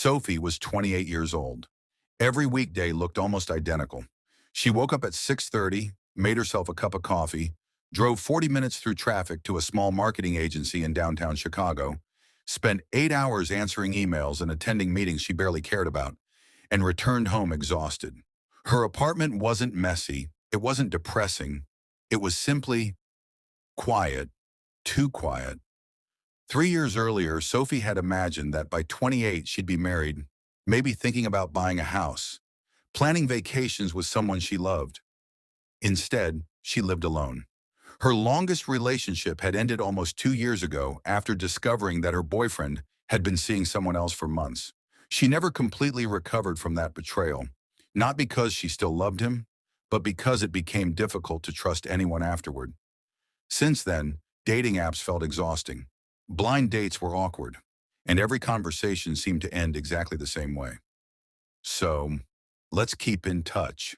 Sophie was 28 years old. Every weekday looked almost identical. She woke up at 6:30, made herself a cup of coffee, drove 40 minutes through traffic to a small marketing agency in downtown Chicago, spent 8 hours answering emails and attending meetings she barely cared about, and returned home exhausted. Her apartment wasn't messy, it wasn't depressing, it was simply quiet, too quiet. 3 years earlier, Sophie had imagined that by 28 she'd be married, maybe thinking about buying a house, planning vacations with someone she loved. Instead, she lived alone. Her longest relationship had ended almost 2 years ago after discovering that her boyfriend had been seeing someone else for months. She never completely recovered from that betrayal, not because she still loved him, but because it became difficult to trust anyone afterward. Since then, dating apps felt exhausting. Blind dates were awkward, and every conversation seemed to end exactly the same way. So, let's keep in touch.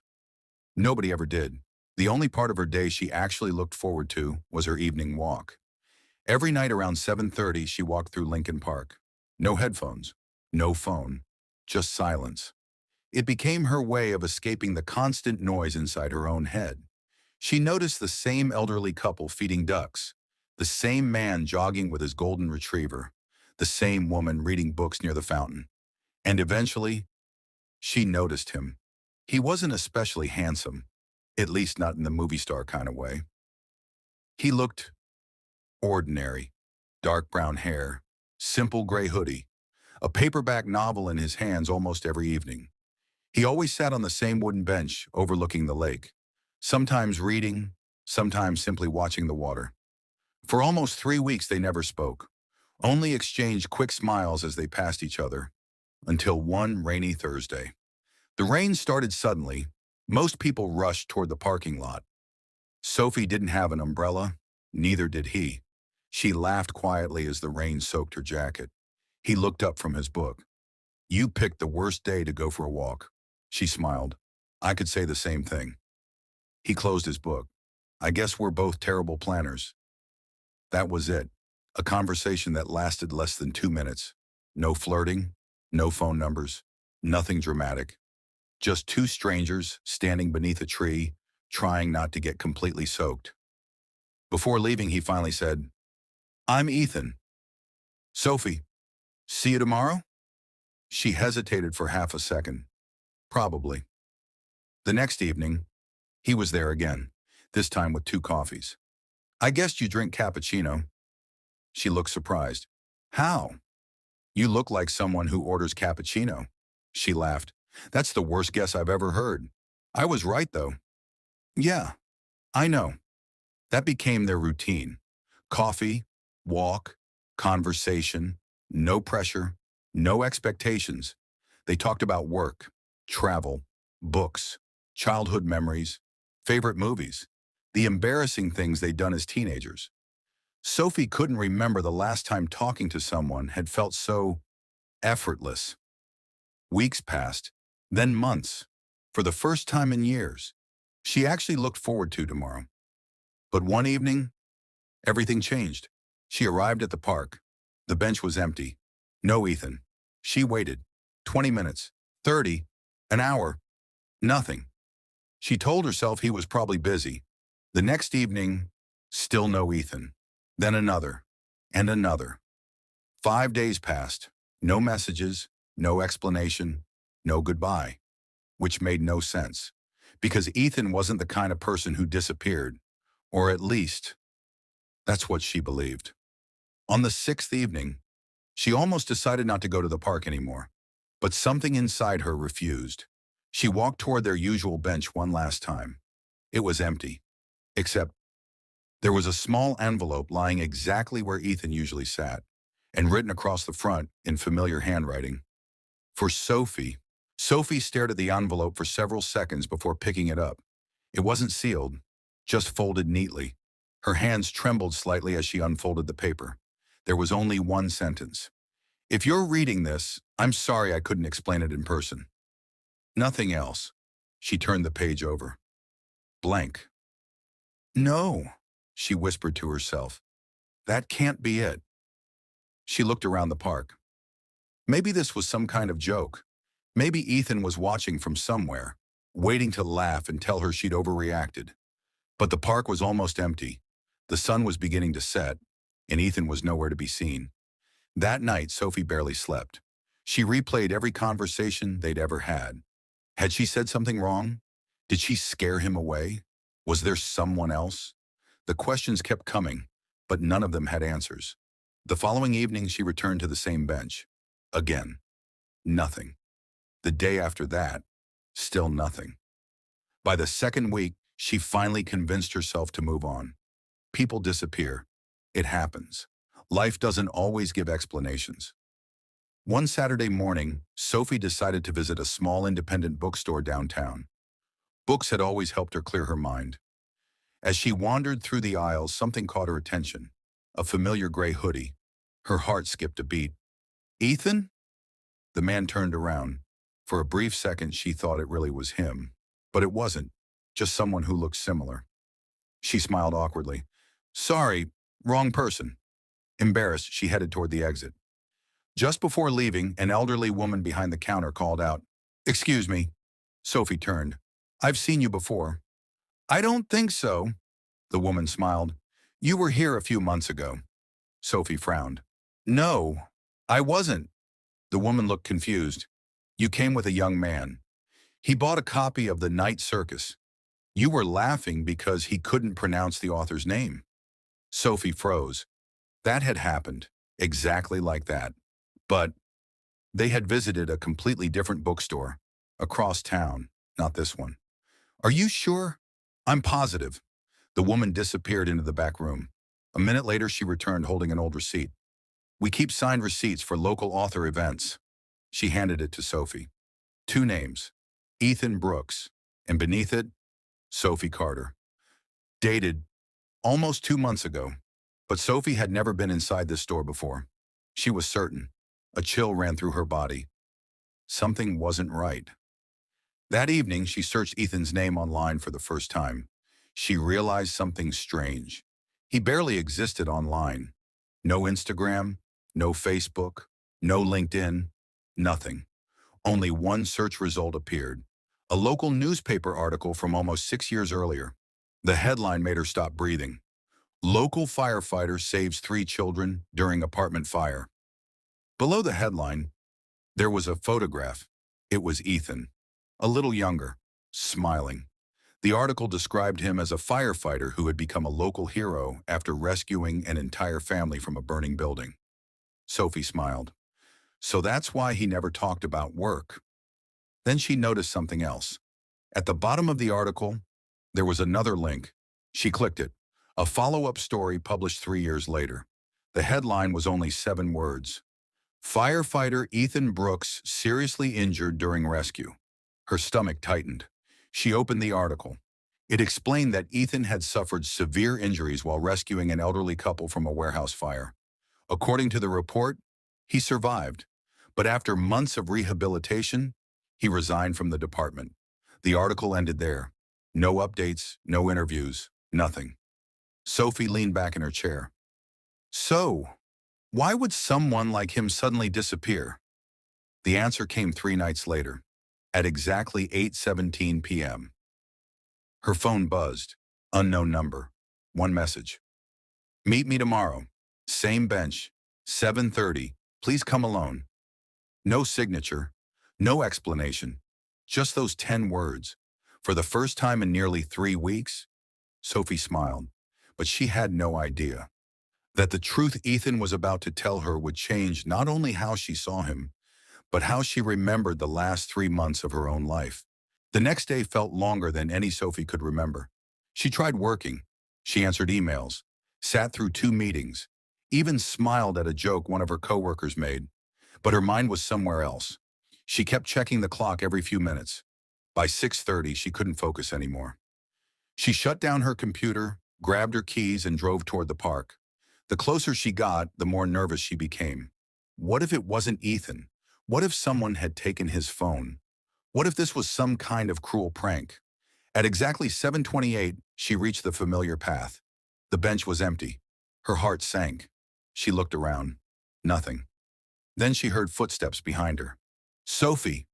Nobody ever did. The only part of her day she actually looked forward to was her evening walk. Every night around 7:30, she walked through Lincoln Park. No headphones, no phone, just silence. It became her way of escaping the constant noise inside her own head. She noticed the same elderly couple feeding ducks, the same man jogging with his golden retriever, the same woman reading books near the fountain. And eventually, she noticed him. He wasn't especially handsome, at least not in the movie star kind of way. He looked ordinary. Dark brown hair, simple gray hoodie, a paperback novel in his hands almost every evening. He always sat on the same wooden bench overlooking the lake, sometimes reading, sometimes simply watching the water. For almost 3 weeks they never spoke, only exchanged quick smiles as they passed each other, until one rainy Thursday. The rain started suddenly. Most people rushed toward the parking lot. Sophie didn't have an umbrella, neither did he. She laughed quietly as the rain soaked her jacket. He looked up from his book. "You picked the worst day to go for a walk." She smiled. "I could say the same thing." He closed his book. "I guess we're both terrible planners." That was it. A conversation that lasted less than 2 minutes. No flirting, no phone numbers, nothing dramatic. Just two strangers standing beneath a tree, trying not to get completely soaked. Before leaving, he finally said, "I'm Ethan." "Sophie, see you tomorrow?" She hesitated for half a second. "Probably." The next evening, he was there again, this time with 2 coffees. "I guessed you drink cappuccino." She looked surprised. "How?" "You look like someone who orders cappuccino." She laughed. "That's the worst guess I've ever heard." "I was right, though." "Yeah, I know." That became their routine. Coffee, walk, conversation, no pressure, no expectations. They talked about work, travel, books, childhood memories, favorite movies, the embarrassing things they'd done as teenagers. Sophie couldn't remember the last time talking to someone had felt so effortless. Weeks passed, then months. For the first time in years, she actually looked forward to tomorrow. But one evening, everything changed. She arrived at the park. The bench was empty. No Ethan. She waited. 20 minutes. 30. An hour. Nothing. She told herself he was probably busy. The next evening, still no Ethan. Then another. And another. 5 days passed. No messages. No explanation. No goodbye. Which made no sense. Because Ethan wasn't the kind of person who disappeared. Or at least, that's what she believed. On the sixth evening, she almost decided not to go to the park anymore. But something inside her refused. She walked toward their usual bench one last time. It was empty. Except there was a small envelope lying exactly where Ethan usually sat, and written across the front in familiar handwriting. For Sophie. Sophie stared at the envelope for several seconds before picking it up. It wasn't sealed, just folded neatly. Her hands trembled slightly as she unfolded the paper. There was only one sentence. "If you're reading this, I'm sorry I couldn't explain it in person." Nothing else. She turned the page over. Blank. "No," she whispered to herself. "That can't be it." She looked around the park. Maybe this was some kind of joke. Maybe Ethan was watching from somewhere, waiting to laugh and tell her she'd overreacted. But the park was almost empty. The sun was beginning to set, and Ethan was nowhere to be seen. That night, Sophie barely slept. She replayed every conversation they'd ever had. Had she said something wrong? Did she scare him away? Was there someone else? The questions kept coming, but none of them had answers. The following evening, she returned to the same bench. Again, nothing. The day after that, still nothing. By the second week, she finally convinced herself to move on. People disappear. It happens. Life doesn't always give explanations. One Saturday morning, Sophie decided to visit a small independent bookstore downtown. Books had always helped her clear her mind. As she wandered through the aisles, something caught her attention. A familiar gray hoodie. Her heart skipped a beat. Ethan? The man turned around. For a brief second, she thought it really was him. But it wasn't. Just someone who looked similar. She smiled awkwardly. Sorry, wrong person. Embarrassed, she headed toward the exit. Just before leaving, an elderly woman behind the counter called out, Excuse me. Sophie turned. I've seen you before. I don't think so. The woman smiled. You were here a few months ago. Sophie frowned. No, I wasn't. The woman looked confused. You came with a young man. He bought a copy of The Night Circus. You were laughing because he couldn't pronounce the author's name. Sophie froze. That had happened, exactly like that. But they had visited a completely different bookstore, across town, not this one. Are you sure? I'm positive. The woman disappeared into the back room. A minute later, she returned holding an old receipt. We keep signed receipts for local author events. She handed it to Sophie. 2 names, Ethan Brooks, and beneath it, Sophie Carter. Dated almost 2 months ago. But Sophie had never been inside this store before. She was certain. A chill ran through her body. Something wasn't right. That evening, she searched Ethan's name online for the first time. She realized something strange. He barely existed online. No Instagram, no Facebook, no LinkedIn, nothing. Only one search result appeared. A local newspaper article from almost 6 years earlier. The headline made her stop breathing. Local firefighter saves 3 children during apartment fire. Below the headline, there was a photograph. It was Ethan, a little younger, smiling. The article described him as a firefighter who had become a local hero after rescuing an entire family from a burning building. Sophie smiled. So that's why he never talked about work. Then she noticed something else. At the bottom of the article, there was another link. She clicked it. A follow-up story published 3 years later. The headline was only 7 words. Firefighter Ethan Brooks seriously injured during rescue. Her stomach tightened. She opened the article. It explained that Ethan had suffered severe injuries while rescuing an elderly couple from a warehouse fire. According to the report, he survived. But after months of rehabilitation, he resigned from the department. The article ended there. No updates, no interviews, nothing. Sophie leaned back in her chair. So, why would someone like him suddenly disappear? The answer came 3 nights later, at exactly 8:17 p.m. Her phone buzzed. Unknown number. One message. Meet me tomorrow. Same bench. 7:30. Please come alone. No signature. No explanation. Just those 10 words. For the first time in nearly 3 weeks, Sophie smiled. But she had no idea that the truth Ethan was about to tell her would change not only how she saw him, but how she remembered the last 3 months of her own life. The next day felt longer than any Sophie could remember. She tried working. She answered emails, sat through 2 meetings, even smiled at a joke one of her coworkers made. But her mind was somewhere else. She kept checking the clock every few minutes. By 6:30, she couldn't focus anymore. She shut down her computer, grabbed her keys, and drove toward the park. The closer she got, the more nervous she became. What if it wasn't Ethan? What if someone had taken his phone? What if this was some kind of cruel prank? At exactly 7:28, she reached the familiar path. The bench was empty. Her heart sank. She looked around. Nothing. Then she heard footsteps behind her. Sophie!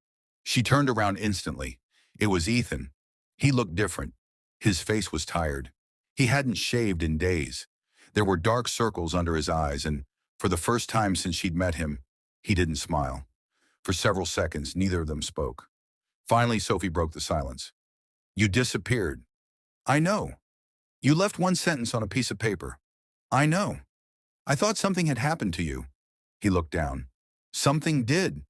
She turned around instantly. It was Ethan. He looked different. His face was tired. He hadn't shaved in days. There were dark circles under his eyes, and for the first time since she'd met him, he didn't smile. For several seconds, neither of them spoke. Finally, Sophie broke the silence. You disappeared. I know. You left one sentence on a piece of paper. I know. I thought something had happened to you. He looked down. Something did.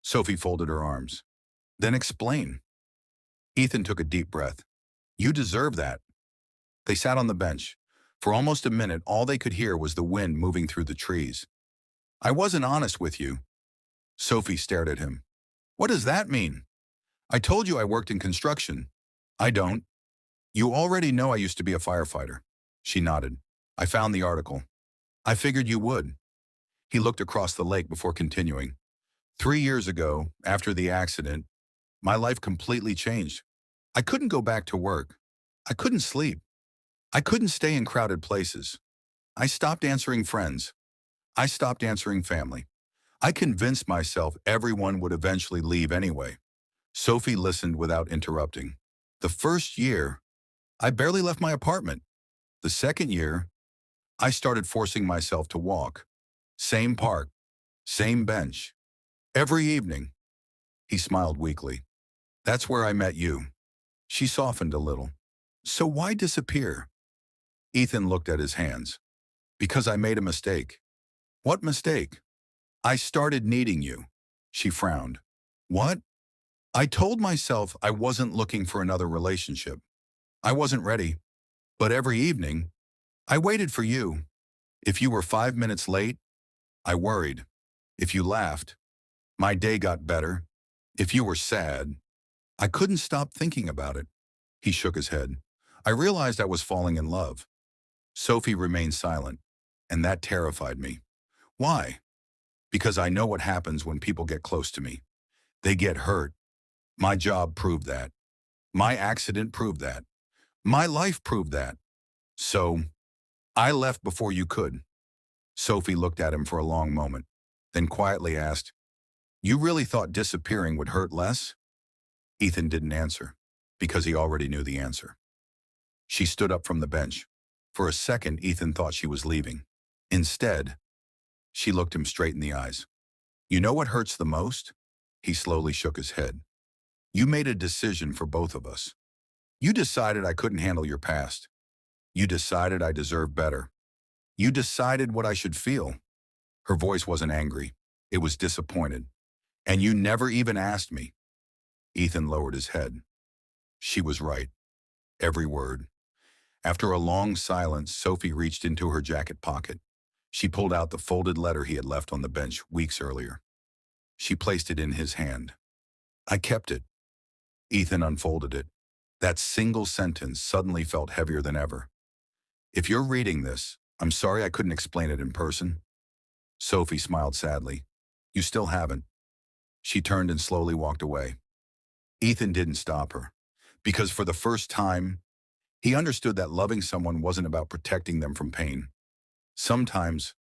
Sophie folded her arms. Then explain. Ethan took a deep breath. You deserve that. They sat on the bench. For almost a minute, all they could hear was the wind moving through the trees. I wasn't honest with you. Sophie stared at him. What does that mean? I told you I worked in construction. I don't. You already know I used to be a firefighter. She nodded. I found the article. I figured you would. He looked across the lake before continuing. 3 years ago, after the accident, my life completely changed. I couldn't go back to work. I couldn't sleep. I couldn't stay in crowded places. I stopped answering friends. I stopped answering family. I convinced myself everyone would eventually leave anyway. Sophie listened without interrupting. The first year, I barely left my apartment. The second year, I started forcing myself to walk. Same park, same bench. Every evening. He smiled weakly. That's where I met you. She softened a little. So why disappear? Ethan looked at his hands. Because I made a mistake. What mistake? I started needing you. She frowned. What? I told myself I wasn't looking for another relationship. I wasn't ready. But every evening, I waited for you. If you were 5 minutes late, I worried. If you laughed, my day got better. If you were sad, I couldn't stop thinking about it. He shook his head. I realized I was falling in love. Sophie remained silent, and that terrified me. Why? Because I know what happens when people get close to me. They get hurt. My job proved that. My accident proved that. My life proved that. So, I left before you could. Sophie looked at him for a long moment, then quietly asked, You really thought disappearing would hurt less? Ethan didn't answer, because he already knew the answer. She stood up from the bench. For a second, Ethan thought she was leaving. Instead, she looked him straight in the eyes. You know what hurts the most? He slowly shook his head. You made a decision for both of us. You decided I couldn't handle your past. You decided I deserved better. You decided what I should feel. Her voice wasn't angry. It was disappointed. And you never even asked me. Ethan lowered his head. She was right. Every word. After a long silence, Sophie reached into her jacket pocket. She pulled out the folded letter he had left on the bench weeks earlier. She placed it in his hand. I kept it. Ethan unfolded it. That single sentence suddenly felt heavier than ever. If you're reading this, I'm sorry I couldn't explain it in person. Sophie smiled sadly. You still haven't. She turned and slowly walked away. Ethan didn't stop her, because for the first time, he understood that loving someone wasn't about protecting them from pain. Sometimes,